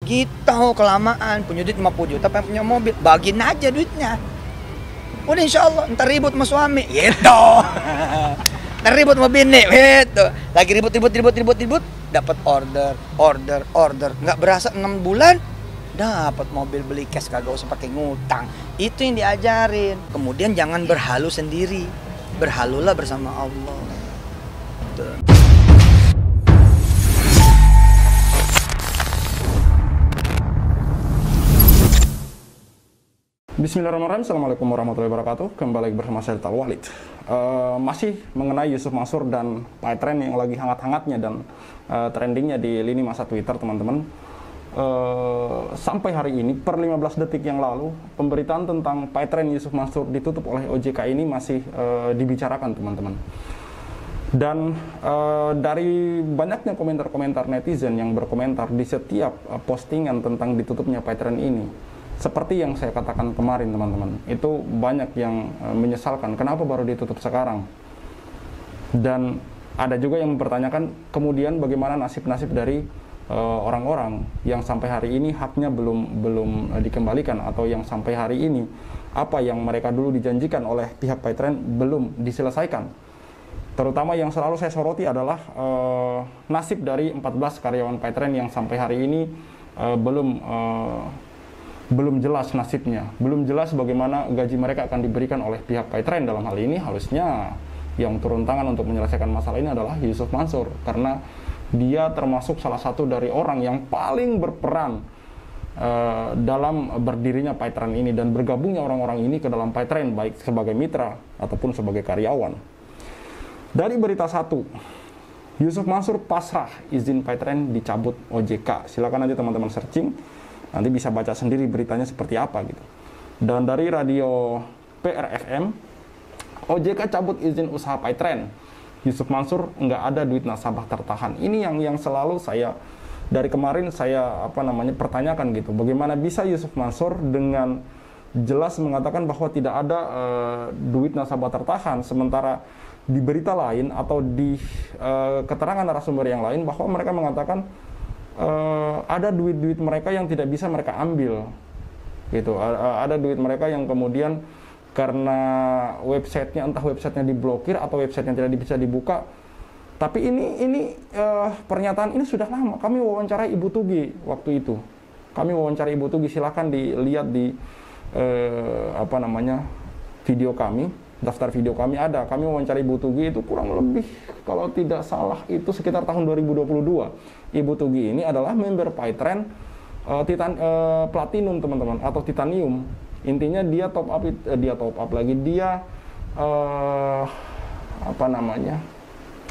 Kita kelamaan punya duit 50 juta, pengen punya mobil, bagiin aja duitnya. Udah insya Allah, ntar ribut sama suami, gitu. Ntar ribut sama bini, gitu. Lagi ribut, dapat order. Nggak berasa 6 bulan, dapat mobil, beli cash, kagak usah pakai ngutang. Itu yang diajarin. Kemudian jangan berhalu sendiri, berhalulah bersama Allah. Tuh. Bismillahirrahmanirrahim. Assalamualaikum warahmatullahi wabarakatuh. Kembali bersama saya Tal Walid. Masih mengenai Yusuf Mansur dan PayTrend yang lagi hangat-hangatnya dan trendingnya di lini masa Twitter, teman-teman. Sampai hari ini, per 15 detik yang lalu, pemberitaan tentang PayTrend Yusuf Mansur ditutup oleh OJK ini masih dibicarakan, teman-teman. Dan dari banyaknya komentar-komentar netizen yang berkomentar di setiap postingan tentang ditutupnya PayTrend ini, seperti yang saya katakan kemarin, teman-teman, itu banyak yang menyesalkan kenapa baru ditutup sekarang. Dan ada juga yang mempertanyakan kemudian bagaimana nasib-nasib dari orang-orang yang sampai hari ini haknya belum dikembalikan, atau yang sampai hari ini apa yang mereka dulu dijanjikan oleh pihak PayTrend belum diselesaikan. Terutama yang selalu saya soroti adalah nasib dari 14 karyawan PayTrend yang sampai hari ini belum jelas nasibnya, belum jelas bagaimana gaji mereka akan diberikan oleh pihak PayTrend. Dalam hal ini harusnya yang turun tangan untuk menyelesaikan masalah ini adalah Yusuf Mansur, karena dia termasuk salah satu dari orang yang paling berperan dalam berdirinya PayTrend ini dan bergabungnya orang-orang ini ke dalam PayTrend, baik sebagai mitra ataupun sebagai karyawan. Dari berita satu, Yusuf Mansur pasrah izin PayTrend dicabut OJK. Silakan aja teman-teman searching, nanti bisa baca sendiri beritanya seperti apa gitu. Dan dari radio PRFM, OJK cabut izin usaha PayTrend, Yusuf Mansur nggak ada duit nasabah tertahan. Ini yang selalu saya dari kemarin saya pertanyakan gitu. Bagaimana bisa Yusuf Mansur dengan jelas mengatakan bahwa tidak ada duit nasabah tertahan, sementara di berita lain atau di keterangan narasumber yang lain bahwa mereka mengatakan ada duit-duit mereka yang tidak bisa mereka ambil gitu. Ada duit mereka yang kemudian karena entah websitenya diblokir atau websitenya tidak bisa dibuka. Tapi ini pernyataan ini sudah lama. Kami wawancarai Ibu Tugi waktu itu. Kami wawancarai Ibu Tugi, silakan dilihat di video kami. Daftar video kami ada. Kami wawancarai Ibu Tugi itu kurang lebih, kalau tidak salah itu sekitar tahun 2022. Ibu Tugi ini adalah member PayTrend Platinum, teman-teman, atau Titanium. Intinya dia top up lagi. Dia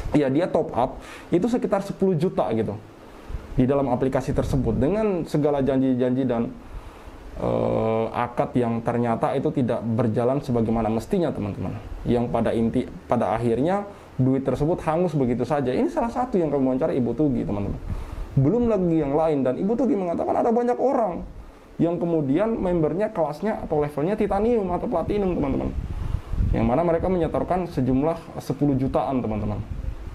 dia top up itu sekitar 10 juta gitu di dalam aplikasi tersebut, dengan segala janji-janji dan akad yang ternyata itu tidak berjalan sebagaimana mestinya, teman-teman. Yang pada akhirnya duit tersebut hangus begitu saja. Ini salah satu yang kami wawancara Ibu Tugi, teman-teman. Belum lagi yang lain, dan Ibu Tugi mengatakan ada banyak orang yang kemudian membernya kelasnya atau levelnya Titanium atau Platinum, teman-teman. Yang mana mereka menyetorkan sejumlah 10 jutaan, teman-teman.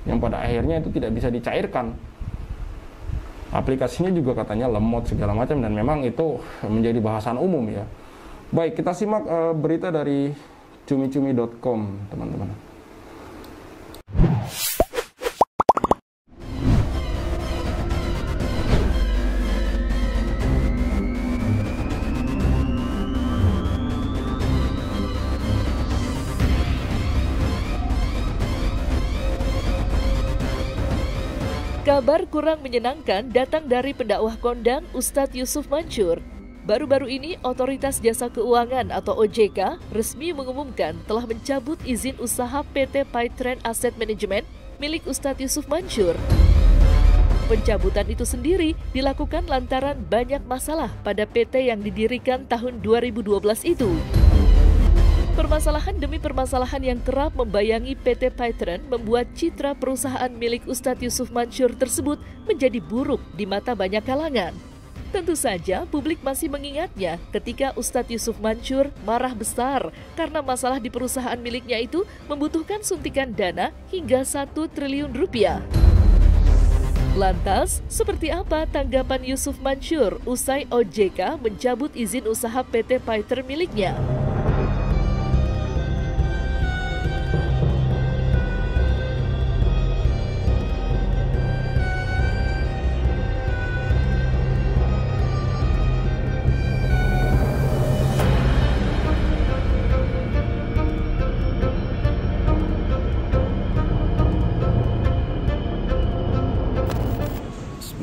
Yang pada akhirnya itu tidak bisa dicairkan. Aplikasinya juga katanya lemot segala macam, dan memang itu menjadi bahasan umum ya. Baik, kita simak berita dari cumi-cumi.com, teman-teman. Kabar kurang menyenangkan datang dari pendakwah kondang Ustadz Yusuf Mansur. Baru-baru ini, Otoritas Jasa Keuangan atau OJK resmi mengumumkan telah mencabut izin usaha PT PayTrend Asset Management milik Ustadz Yusuf Mansur. Pencabutan itu sendiri dilakukan lantaran banyak masalah pada PT yang didirikan tahun 2012 itu. Permasalahan demi permasalahan yang kerap membayangi PT PayTrend membuat citra perusahaan milik Ustadz Yusuf Mansur tersebut menjadi buruk di mata banyak kalangan. Tentu saja publik masih mengingatnya ketika Ustadz Yusuf Mansur marah besar karena masalah di perusahaan miliknya itu membutuhkan suntikan dana hingga 1 triliun rupiah. Lantas, seperti apa tanggapan Yusuf Mansur usai OJK mencabut izin usaha PT Paiter miliknya?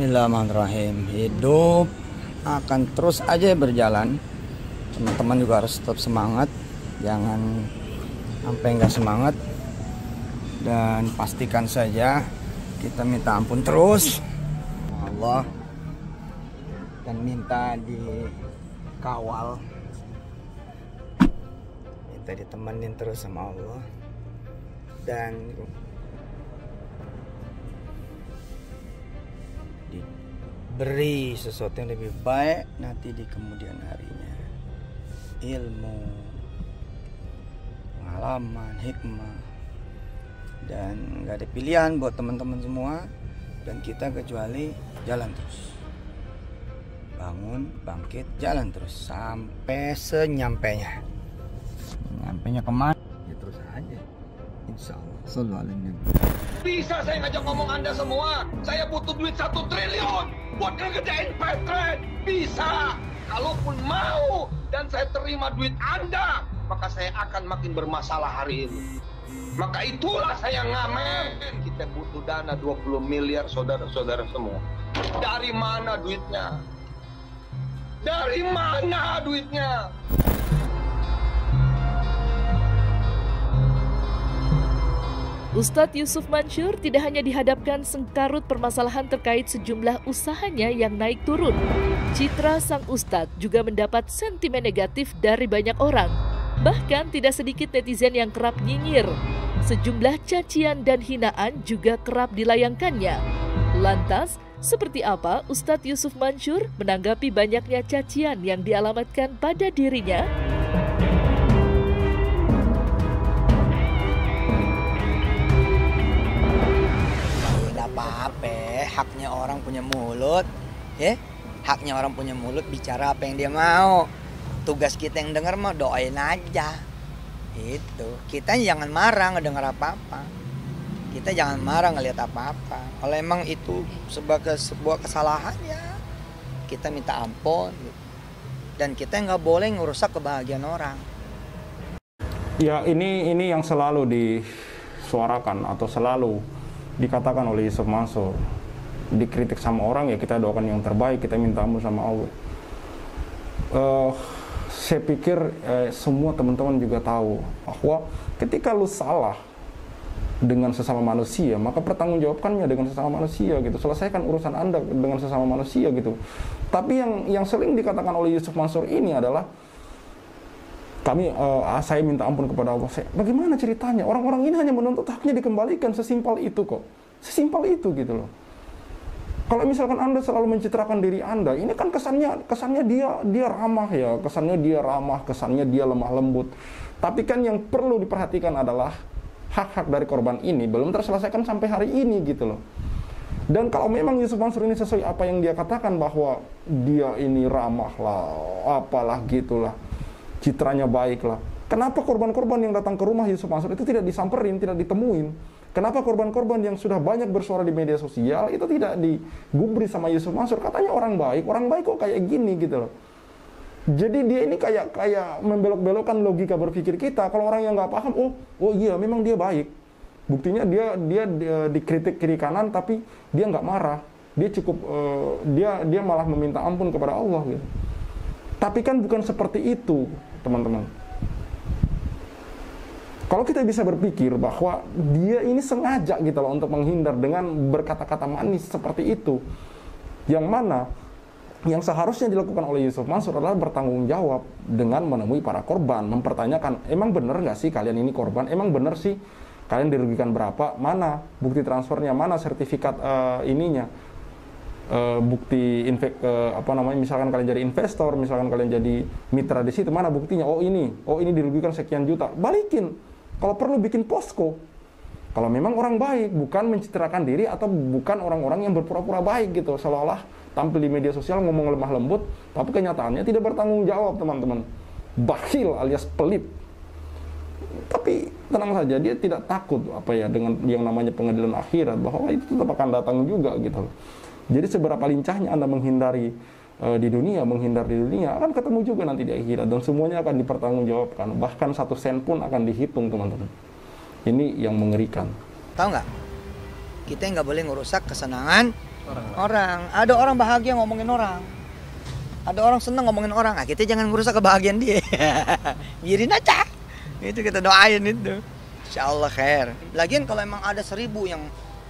Bismillahirrahmanirrahim. Hidup akan terus aja berjalan. Teman-teman juga harus tetap semangat, jangan sampai nggak semangat. Dan pastikan saja kita minta ampun terus Allah dan minta dikawal, minta ditemenin terus sama Allah, dan diberi sesuatu yang lebih baik nanti di kemudian harinya. Ilmu, pengalaman, hikmah, dan gak ada pilihan buat teman-teman semua dan kita kecuali jalan terus, bangun, bangkit, jalan terus sampai senyampainya. Nyampainya kemana? Ya terus aja, insya Allah. Sallallahu alaihi wasallam. Bisa saya ngajak ngomong Anda semua. Saya butuh duit 1 triliun buat ngerjain Petren. Bisa. Kalaupun mau dan saya terima duit Anda, maka saya akan makin bermasalah hari ini. Maka itulah saya ngamen. Kita butuh dana 20 miliar saudara-saudara semua. Dari mana duitnya? Dari mana duitnya? Ustadz Yusuf Mansur tidak hanya dihadapkan sengkarut permasalahan terkait sejumlah usahanya yang naik turun. Citra sang ustadz juga mendapat sentimen negatif dari banyak orang. Bahkan tidak sedikit netizen yang kerap nyinyir. Sejumlah cacian dan hinaan juga kerap dilayangkannya. Lantas, seperti apa Ustadz Yusuf Mansur menanggapi banyaknya cacian yang dialamatkan pada dirinya? Apa-apa, haknya orang punya mulut, ya, haknya orang punya mulut bicara apa yang dia mau. Tugas kita yang dengar mah doain aja, itu. Kita jangan marah ngedengar apa-apa, kita jangan marah ngelihat apa-apa. Kalau emang itu sebagai sebuah kesalahan ya, kita minta ampun, dan kita nggak boleh ngerusak kebahagiaan orang. Ya ini yang selalu disuarakan atau selalu dikatakan oleh Yusuf Mansur. Dikritik sama orang ya kita doakan yang terbaik, kita minta ampun sama Allah. Saya pikir semua teman-teman juga tahu bahwa ketika lu salah dengan sesama manusia, maka pertanggungjawabkannya dengan sesama manusia gitu. Selesaikan urusan Anda dengan sesama manusia gitu. Tapi yang sering dikatakan oleh Yusuf Mansur ini adalah saya minta ampun kepada Allah. Bagaimana ceritanya? Orang-orang ini hanya menuntut haknya dikembalikan, sesimpel itu kok. Sesimpel itu gitu loh. Kalau misalkan Anda selalu mencitrakan diri Anda, ini kan kesannya dia ramah ya, kesannya dia lemah lembut. Tapi kan yang perlu diperhatikan adalah hak-hak dari korban ini belum terselesaikan sampai hari ini gitu loh. Dan kalau memang Yusuf Mansur ini sesuai apa yang dia katakan bahwa dia ini ramah lah, apalah gitulah, citranya baik lah. Kenapa korban-korban yang datang ke rumah Yusuf Mansur itu tidak disamperin, tidak ditemuin? Kenapa korban-korban yang sudah banyak bersuara di media sosial itu tidak digubris sama Yusuf Mansur? Katanya orang baik kok kayak gini gitu loh. Jadi dia ini kayak membelok-belokkan logika berpikir kita. Kalau orang yang nggak paham, oh iya memang dia baik. Buktinya dia dikritik kiri kanan tapi dia nggak marah. Dia cukup dia malah meminta ampun kepada Allah gitu. Tapi kan bukan seperti itu, teman-teman. Kalau kita bisa berpikir bahwa dia ini sengaja gitu loh untuk menghindar dengan berkata-kata manis seperti itu, yang mana yang seharusnya dilakukan oleh Yusuf Mansur adalah bertanggung jawab dengan menemui para korban, mempertanyakan, emang bener nggak sih kalian ini korban? Emang bener sih kalian dirugikan berapa? Mana bukti transfernya? Mana sertifikat bukti misalkan kalian jadi investor, misalkan kalian jadi mitra di situ, mana buktinya? Oh ini dirugikan sekian juta, balikin. Kalau perlu bikin posko, Kalau memang orang baik, bukan mencitrakan diri atau bukan orang-orang yang berpura-pura baik gitu, seolah-olah tampil di media sosial ngomong lemah lembut, tapi kenyataannya tidak bertanggung jawab, teman-teman. Bakhil alias pelit. Tapi tenang saja, dia tidak takut dengan yang namanya pengadilan akhirat, bahwa itu tetap akan datang juga gitu. Jadi seberapa lincahnya Anda menghindar di dunia, akan ketemu juga nanti di akhirat, dan semuanya akan dipertanggungjawabkan. Bahkan 1 sen pun akan dihitung, teman-teman. Ini yang mengerikan. Tahu nggak? Kita nggak boleh ngerusak kesenangan orang. Ada orang bahagia ngomongin orang. Ada orang senang ngomongin orang. Nah, kita jangan ngerusak kebahagiaan dia. Biarin aja. Itu kita doain itu. Insya Allah khair. Lagian kalau emang ada 1000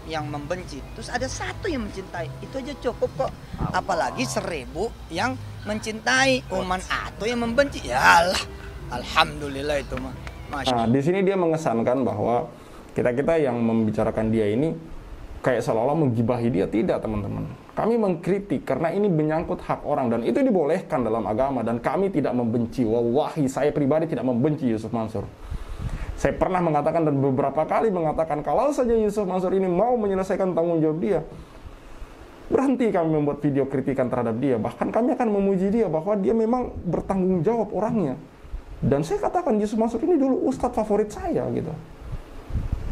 yang membenci, terus ada 1 yang mencintai, itu aja cukup kok. Apalagi 1000 yang mencintai, cuman 1 yang membenci. Yalah, alhamdulillah itu mah. Nah, di sini dia mengesankan bahwa kita yang membicarakan dia ini kayak seolah-olah menggibahi dia. Tidak, teman-teman. Kami mengkritik karena ini menyangkut hak orang, dan itu dibolehkan dalam agama, dan kami tidak membenci. Wallahi, saya pribadi tidak membenci Yusuf Mansur. Saya pernah mengatakan dan beberapa kali mengatakan, kalau saja Yusuf Mansur ini mau menyelesaikan tanggung jawab dia, berhenti kami membuat video kritikan terhadap dia. Bahkan kami akan memuji dia bahwa dia memang bertanggung jawab orangnya. Dan saya katakan Yusuf Mansur ini dulu ustadz favorit saya gitu.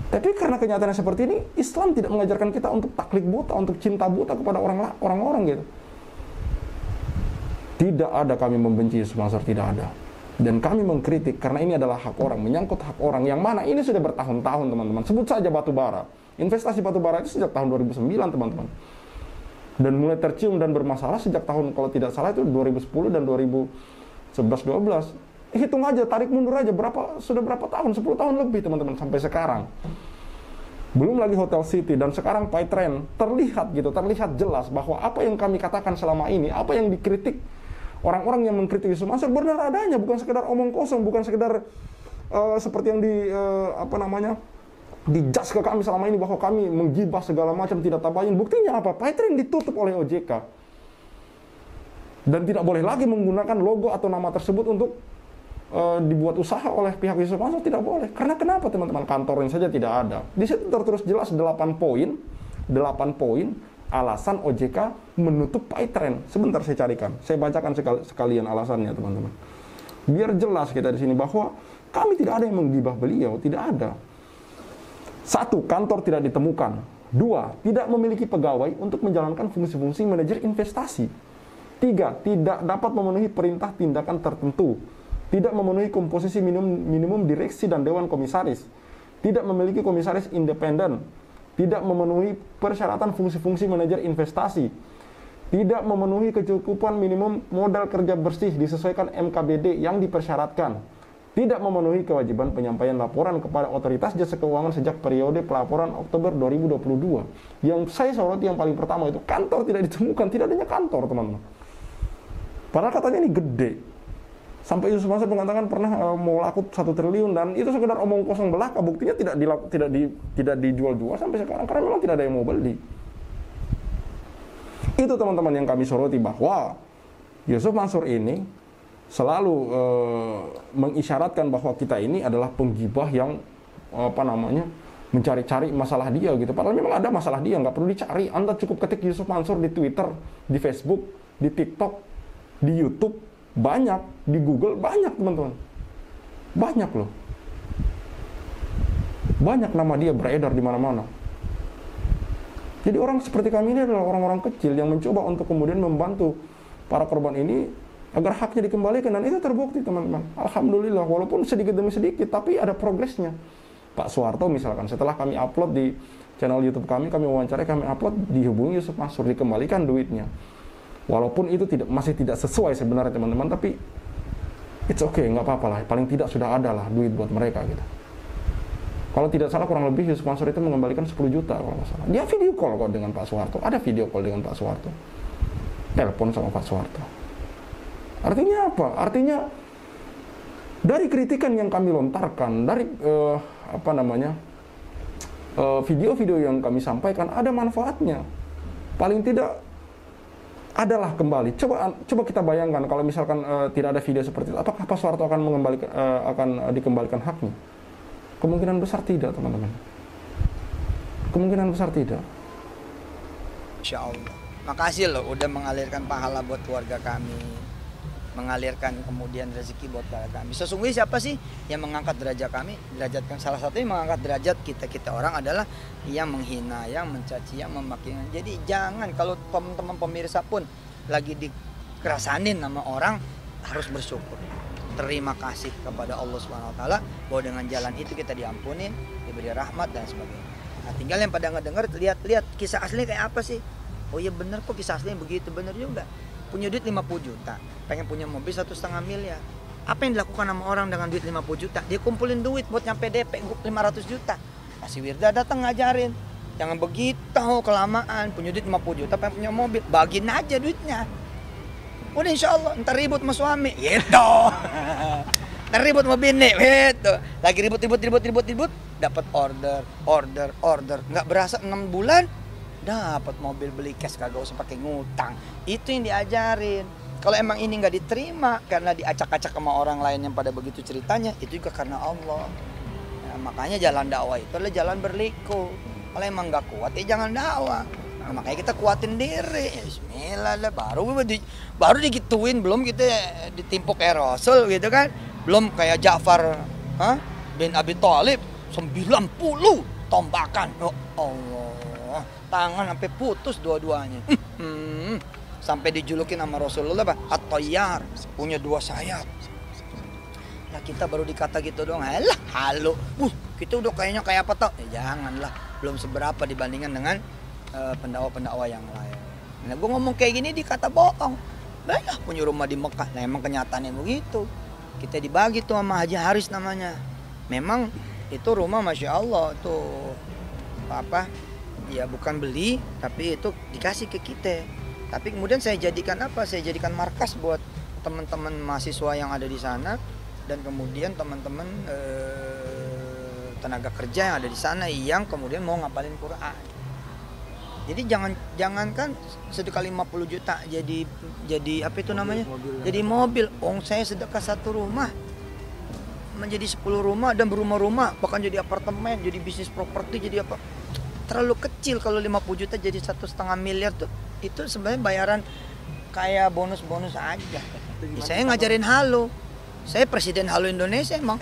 Tapi karena kenyataannya seperti ini, Islam tidak mengajarkan kita untuk taklid buta, untuk cinta buta kepada orang-orang gitu. Tidak ada kami membenci Yusuf Mansur, tidak ada. Dan kami mengkritik karena ini adalah hak orang, menyangkut hak orang, yang mana ini sudah bertahun-tahun, teman-teman. Sebut saja batu bara. Investasi batu bara itu sejak tahun 2009, teman-teman. Dan mulai tercium dan bermasalah sejak tahun, kalau tidak salah itu 2010 dan 2011-12. Hitung aja, tarik mundur aja, sudah berapa tahun, 10 tahun lebih, teman-teman, sampai sekarang. Belum lagi Hotel City, dan sekarang Paytrend. Terlihat jelas bahwa apa yang kami katakan selama ini, apa yang dikritik orang-orang yang mengkritik Yusuf Mansur benar adanya, bukan sekedar omong kosong, bukan sekedar seperti yang dijas ke kami selama ini, bahwa kami menggibah segala macam, tidak tabayun. Buktinya apa? Paytrend ditutup oleh OJK. Dan tidak boleh lagi menggunakan logo atau nama tersebut untuk dibuat usaha oleh pihak Yusuf Mansur, tidak boleh. Karena kenapa, teman-teman? Kantornya saja tidak ada. Di situ tertulis jelas 8 poin alasan OJK menutup Paytrend. Sebentar saya carikan. Saya bacakan sekalian alasannya, teman-teman. Biar jelas kita di sini bahwa kami tidak ada yang menggibah beliau, tidak ada. 1. Kantor tidak ditemukan. 2. Tidak memiliki pegawai untuk menjalankan fungsi-fungsi manajer investasi. 3. Tidak dapat memenuhi perintah tindakan tertentu. Tidak memenuhi komposisi minimum direksi dan dewan komisaris. Tidak memiliki komisaris independen. Tidak memenuhi persyaratan fungsi-fungsi manajer investasi. Tidak memenuhi kecukupan minimum modal kerja bersih disesuaikan MKBD yang dipersyaratkan. Tidak memenuhi kewajiban penyampaian laporan kepada otoritas jasa keuangan sejak periode pelaporan Oktober 2022. Yang saya soroti yang paling pertama itu kantor tidak ditemukan, tidak adanya kantor, teman-teman. Padahal katanya ini gede. Sampai Yusuf Mansur mengatakan pernah mau laku 1 triliun, dan itu sekedar omong kosong belaka. Buktinya tidak dijual-jual sampai sekarang karena memang tidak ada yang mau beli. Itu, teman-teman, yang kami soroti, bahwa Yusuf Mansur ini selalu mengisyaratkan bahwa kita ini adalah penggibah yang mencari-cari masalah dia gitu. Padahal memang ada masalah dia, nggak perlu dicari. Anda cukup ketik Yusuf Mansur di Twitter, di Facebook, di TikTok, di YouTube, banyak, di Google banyak, teman-teman. Banyak loh. Banyak nama dia beredar di mana-mana. Jadi orang seperti kami ini adalah orang-orang kecil yang mencoba untuk kemudian membantu para korban ini agar haknya dikembalikan, dan itu terbukti, teman-teman. Alhamdulillah, walaupun sedikit demi sedikit, tapi ada progresnya. Pak Soeharto misalkan, setelah kami upload di channel YouTube kami wawancara, kami upload, dihubungi Yusuf Mansur, dikembalikan duitnya. Walaupun itu masih tidak sesuai sebenarnya, teman-teman, tapi it's okay, nggak apa-apa lah. Paling tidak sudah ada lah duit buat mereka gitu. Kalau tidak salah kurang lebih Yusuf Mansur itu mengembalikan 10 juta kalau nggak salah. Dia video call kok dengan Pak Soeharto. Ada video call dengan Pak Soeharto. Telepon sama Pak Soeharto. Artinya apa? Artinya dari kritikan yang kami lontarkan, dari video-video yang kami sampaikan, ada manfaatnya. Paling tidak adalah kembali. Coba kita bayangkan kalau misalkan tidak ada video seperti itu, apakah Pak Soeharto akan dikembalikan haknya? Kemungkinan besar tidak, teman-teman. Kemungkinan besar tidak. Insya Allah. Makasih loh udah mengalirkan pahala buat keluarga kami, mengalirkan kemudian rezeki buat keluarga kami. Sesungguhnya siapa sih yang mengangkat derajat kami? Derajat kan salah satunya mengangkat derajat kita orang adalah yang menghina, yang mencaci, yang memaki. Jadi jangan, kalau teman-teman pemirsa pun lagi dikerasanin sama orang, harus bersyukur. Terima kasih kepada Allah Subhanahu wa taala bahwa dengan jalan itu kita diampuni, diberi rahmat dan sebagainya. Nah, tinggal yang pada ngedenger, lihat kisah aslinya kayak apa sih? Oh iya bener kok, kisah aslinya begitu, bener juga. Punya duit 50 juta, pengen punya mobil 1,5 miliar. Apa yang dilakukan sama orang dengan duit 50 juta? Dia kumpulin duit buat nyampe DP 500 juta. Masih Wirda datang ngajarin, jangan begitu kelamaan, punya duit 50 juta pengen punya mobil, bagiin aja duitnya. Udah insya Allah, ntar ribut sama suami, gitu. Ntar ribut sama bini, gitu. Lagi ribut, dapat order. Nggak berasa 6 bulan, dapat mobil, beli cash, kagak usah pakai ngutang. Itu yang diajarin. Kalau emang ini nggak diterima karena diacak-acak sama orang lain yang pada begitu ceritanya, itu juga karena Allah. Nah, makanya jalan dakwah itu adalah jalan berliku. Kalau emang nggak kuat ya jangan dakwah. Nah, makanya kita kuatin diri. Ya, bismillah lah, baru digituin, belum kita ditimpuk Rasul gitu kan. Belum kayak Ja'far bin Abi Thalib 90 tombakan. Oh Allah, tangan sampai putus dua-duanya. Sampai dijulukin sama Rasulullah At-Tayyar, punya 2 sayap. Nah kita baru dikata gitu doang, alah halo. Kita udah kayaknya kayak apa tau? Ya janganlah, belum seberapa dibandingkan dengan pendakwa-pendakwa yang lain. Nah gue ngomong kayak gini dikata bohong. Baiklah punya rumah di Mekah. Nah emang kenyataannya begitu. Kita dibagi tuh sama Haji Haris namanya. Memang itu rumah Masya Allah tuh apa? Ya bukan beli, tapi itu dikasih ke kita. Tapi kemudian saya jadikan apa? Saya jadikan markas buat teman-teman mahasiswa yang ada di sana, dan kemudian teman-teman tenaga kerja yang ada di sana yang kemudian mau ngapalin Quran. Jadi jangan kan sedekah 50 juta jadi apa itu namanya? Jadi mobil. Saya sedekah 1 rumah menjadi 10 rumah dan berumah-rumah, bahkan jadi apartemen, jadi bisnis properti, jadi apa? Terlalu kecil. Kalau 50 juta jadi 1,5 miliar tuh, itu sebenarnya bayaran kayak bonus-bonus aja. Saya ngajarin halo. Saya presiden Halo Indonesia emang.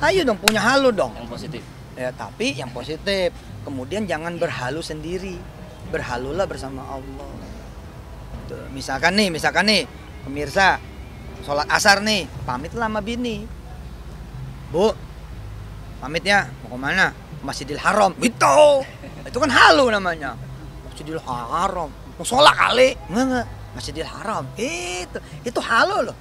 Ayo dong punya halo dong. Yang positif. Ya, tapi yang positif. Kemudian jangan berhalu sendiri. Berhalulah bersama Allah. Tuh, misalkan nih, pemirsa, sholat asar nih, pamitlah sama bini. Bu, pamitnya mau kemana? Masjidil Haram. Itu kan halu namanya. Masjidil Haram. Mau sholat kali? Enggak. Masjidil Haram. Itu halu loh.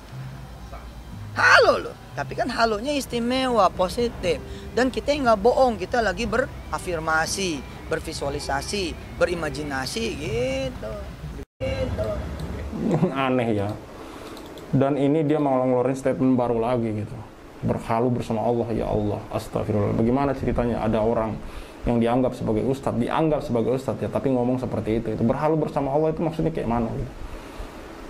Halo loh. Tapi kan halunya istimewa, positif. Dan kita nggak bohong, kita lagi berafirmasi, bervisualisasi, berimajinasi gitu. Aneh ya. Dan ini dia mau ngeluarin statement baru lagi gitu. Berhalu bersama Allah, ya Allah, astagfirullah. Bagaimana ceritanya ada orang yang dianggap sebagai ustadz ya, tapi ngomong seperti itu. Itu berhalu bersama Allah itu maksudnya kayak mana gitu.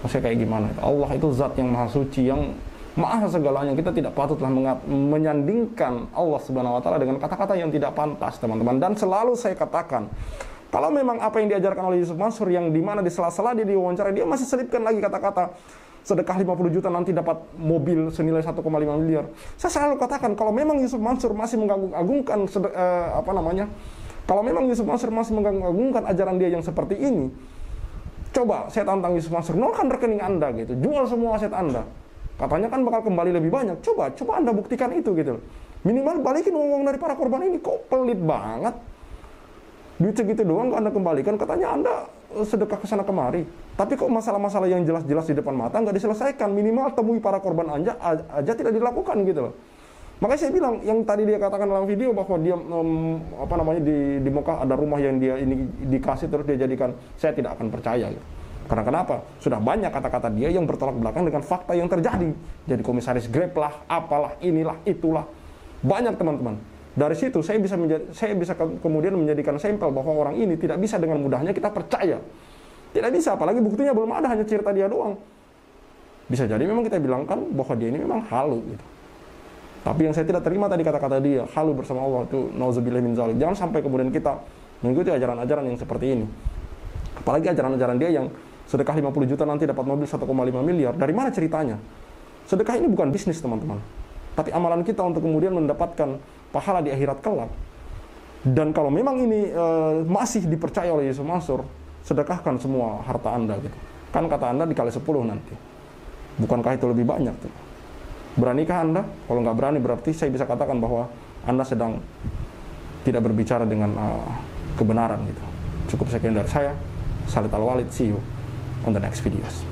Maksudnya kayak gimana? Allah itu zat yang maha suci, yang maha segalanya. Kita tidak patutlah menyandingkan Allah Subhanahu wa taala dengan kata-kata yang tidak pantas, teman-teman. Dan selalu saya katakan, kalau memang apa yang diajarkan oleh Yusuf Mansur, yang dimana di sela-sela dia diwawancara, dia masih selipkan lagi kata-kata sedekah 50 juta nanti dapat mobil senilai 1,5 miliar. Saya selalu katakan, kalau memang Yusuf Mansur masih mengagung-agungkan kalau memang Yusuf Mansur masih mengagung-agungkan ajaran dia yang seperti ini, coba saya tantang Yusuf Mansur, nolkan rekening Anda gitu, jual semua aset Anda. Katanya kan bakal kembali lebih banyak. Coba Anda buktikan itu gitu. Minimal balikin uang dari para korban ini. Kok pelit banget. Duit segitu doang Anda kembalikan, katanya Anda sedekah kesana kemari. Tapi kok masalah-masalah yang jelas-jelas di depan mata nggak diselesaikan. Minimal temui para korban aja tidak dilakukan gitu loh. Makanya saya bilang, yang tadi dia katakan dalam video bahwa dia di Mekah ada rumah yang dia ini dikasih terus dia jadikan, saya tidak akan percaya gitu. Karena kenapa? Sudah banyak kata-kata dia yang bertolak belakang dengan fakta yang terjadi. Jadi komisaris Grab lah, apalah, inilah, itulah. Banyak teman-teman. Dari situ saya bisa kemudian menjadikan sampel bahwa orang ini tidak bisa dengan mudahnya kita percaya. Tidak bisa, apalagi buktinya belum ada, hanya cerita dia doang. Bisa jadi memang kita bilangkan bahwa dia ini memang halu gitu. Tapi yang saya tidak terima tadi kata-kata dia, halu bersama Allah, itu nauzubillah min zalik. Jangan sampai kemudian kita mengikuti ajaran-ajaran yang seperti ini. Apalagi ajaran-ajaran dia yang sedekah 50 juta nanti dapat mobil 1,5 miliar. Dari mana ceritanya? Sedekah ini bukan bisnis, teman-teman. Tapi amalan kita untuk kemudian mendapatkan pahala di akhirat kelak. Dan kalau memang ini masih dipercaya oleh Yusuf Mansur, sedekahkan semua harta Anda gitu. Kan kata Anda dikali 10 nanti. Bukankah itu lebih banyak tuh? Beranikah Anda? Kalau nggak berani berarti saya bisa katakan bahwa Anda sedang tidak berbicara dengan kebenaran gitu. Cukup sekian dari saya. Khalid Al-Walid, see you on the next videos.